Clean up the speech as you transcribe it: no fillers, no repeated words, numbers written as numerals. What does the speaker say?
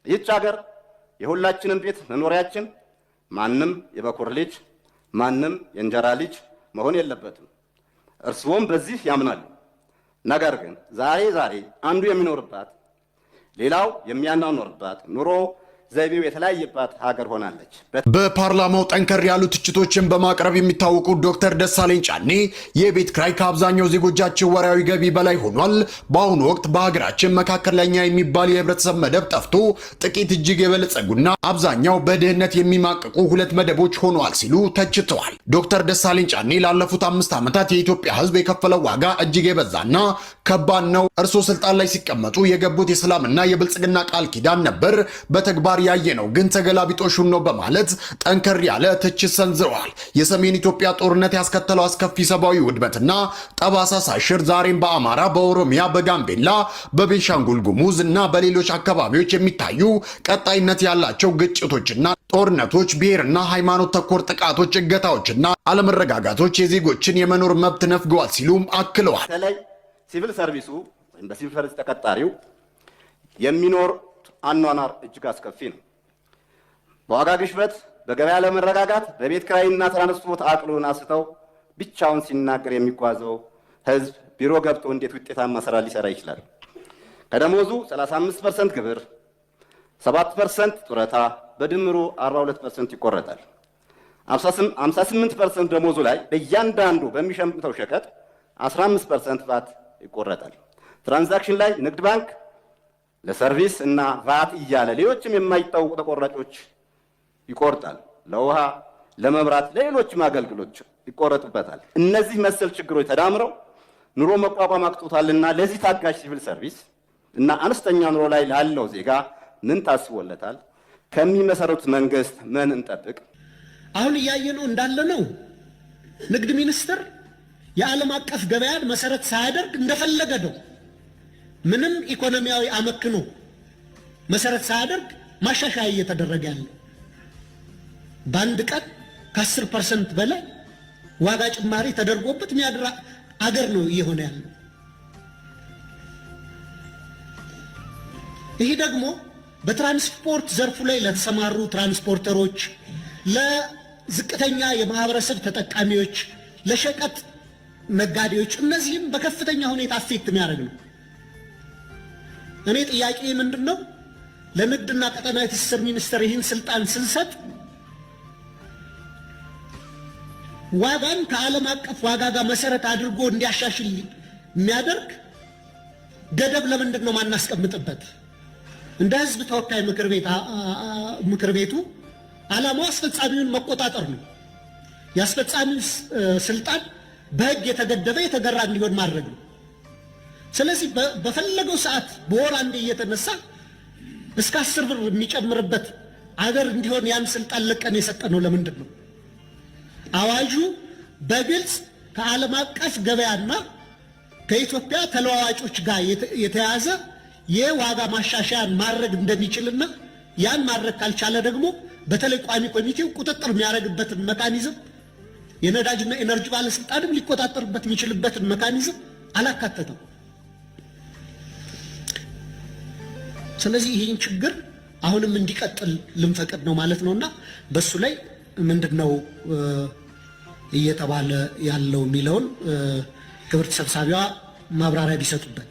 ይህች ሀገር የሁላችንም ቤት መኖሪያችን፣ ማንም የበኩር ልጅ ማንም የእንጀራ ልጅ መሆን የለበትም። እርስዎም በዚህ ያምናሉ። ነገር ግን ዛሬ አንዱ የሚኖርባት ሌላው የሚያናኖርባት ኑሮ ዘይቤው የተለያየባት ሀገር ሆናለች። በፓርላማው ጠንከር ያሉ ትችቶችን በማቅረብ የሚታወቁት ዶክተር ደሳለኝ ጫኔ የቤት ክራይ ከአብዛኛው ዜጎቻችን ወራዊ ገቢ በላይ ሆኗል፣ በአሁኑ ወቅት በሀገራችን መካከለኛ የሚባል የህብረተሰብ መደብ ጠፍቶ ጥቂት እጅግ የበለጸጉና አብዛኛው በድህነት የሚማቅቁ ሁለት መደቦች ሆነዋል ሲሉ ተችተዋል። ዶክተር ደሳለኝ ጫኔ ላለፉት 5 ዓመታት የኢትዮጵያ ህዝብ የከፈለው ዋጋ እጅግ የበዛና ከባድ ነው፣ እርሶ ስልጣን ላይ ሲቀመጡ የገቡት የሰላምና የብልጽግና ቃል ኪዳን ነበር፣ በተግባር ያየነው ግን ተገላቢጦሹን ነው በማለት ጠንከር ያለ ትችት ሰንዝረዋል። የሰሜን ኢትዮጵያ ጦርነት ያስከተለው አስከፊ ሰብአዊ ውድመትና ጠባሳ ሳይሽር ዛሬም በአማራ፣ በኦሮሚያ፣ በጋምቤላ፣ በቤንሻንጉል ጉሙዝ እና በሌሎች አካባቢዎች የሚታዩ ቀጣይነት ያላቸው ግጭቶችና ጦርነቶች፣ ብሔርና ሃይማኖት ተኮር ጥቃቶች፣ እገታዎችና አለመረጋጋቶች የዜጎችን የመኖር መብት ነፍገዋል ሲሉም አክለዋል። በተለይ ሲቪል ሰርቪሱ ወይም በሲቪል ሰርቪስ ተቀጣሪው የሚኖር አኗኗር እጅግ አስከፊ ነው። በዋጋ ግሽበት፣ በገበያ ለመረጋጋት፣ በቤት ክራይና ትራንስፖርት አቅሉን አስተው ብቻውን ሲናገር የሚጓዘው ህዝብ ቢሮ ገብቶ እንዴት ውጤታማ ስራ ሊሰራ ይችላል? ከደሞዙ 35% ግብር፣ 7% ጡረታ፣ በድምሩ 42% ይቆረጣል። 58% ደሞዙ ላይ በእያንዳንዱ በሚሸምተው ሸቀጥ 15% ቫት ይቆረጣል። ትራንዛክሽን ላይ ንግድ ባንክ ለሰርቪስ እና ቫት እያለ ሌሎችም የማይታወቁ ተቆራጮች ይቆርጣል። ለውሃ፣ ለመብራት፣ ለሌሎችም አገልግሎት ይቆረጡበታል። እነዚህ መሰል ችግሮች ተዳምረው ኑሮ መቋቋም አቅቶታልና ለዚህ ታጋሽ ሲቪል ሰርቪስ እና አነስተኛ ኑሮ ላይ ላለው ዜጋ ምን ታስቦለታል? ከሚመሰረቱት መንግስት ምን እንጠብቅ? አሁን እያየነው እንዳለ ነው። ንግድ ሚኒስቴር የዓለም አቀፍ ገበያን መሰረት ሳያደርግ እንደፈለገ ነው። ምንም ኢኮኖሚያዊ አመክኖ መሰረት ሳያደርግ ማሻሻያ እየተደረገ ያለ በአንድ ቀን ከ10% በላይ ዋጋ ጭማሪ ተደርጎበት የሚያድራ አገር ነው እየሆነ ያለው። ይህ ደግሞ በትራንስፖርት ዘርፉ ላይ ለተሰማሩ ትራንስፖርተሮች፣ ለዝቅተኛ የማህበረሰብ ተጠቃሚዎች፣ ለሸቀጥ ነጋዴዎች እነዚህም በከፍተኛ ሁኔታ አፌክት የሚያደርግ ነው። እኔ ጥያቄ ምንድነው? ለንግድና ቀጠናዊ ትስስር ሚኒስቴር ይህን ስልጣን ስንሰጥ ዋጋን ከዓለም አቀፍ ዋጋ ጋር መሰረት አድርጎ እንዲያሻሽል የሚያደርግ ገደብ ለምንድን ነው ማናስቀምጥበት? እንደ ህዝብ ተወካይ ምክር ቤቱ ዓላማው አስፈጻሚውን መቆጣጠር ነው። የአስፈጻሚው ስልጣን በህግ የተገደበ የተገራ እንዲሆን ማድረግ ነው። ስለዚህ በፈለገው ሰዓት በወር አንዴ እየተነሳ እስከ 10 ብር የሚጨምርበት አገር እንዲሆን ያን ስልጣን ለቀን የሰጠነው ለምንድን ነው? አዋጁ በግልጽ ከዓለም አቀፍ ገበያና ከኢትዮጵያ ተለዋዋጮች ጋር የተያዘ የዋጋ ማሻሻያን ማድረግ እንደሚችልና ያን ማድረግ ካልቻለ ደግሞ በተለይ ቋሚ ኮሚቴው ቁጥጥር የሚያደርግበትን መካኒዝም የነዳጅና ኤነርጂ ባለስልጣንም ሊቆጣጠርበት የሚችልበትን መካኒዝም አላካተተም። ስለዚህ ይህን ችግር አሁንም እንዲቀጥል ልንፈቅድ ነው ማለት ነውና በሱ ላይ ምንድነው እየተባለ ያለው የሚለውን ክብርት ሰብሳቢዋ ማብራሪያ ቢሰጡበት።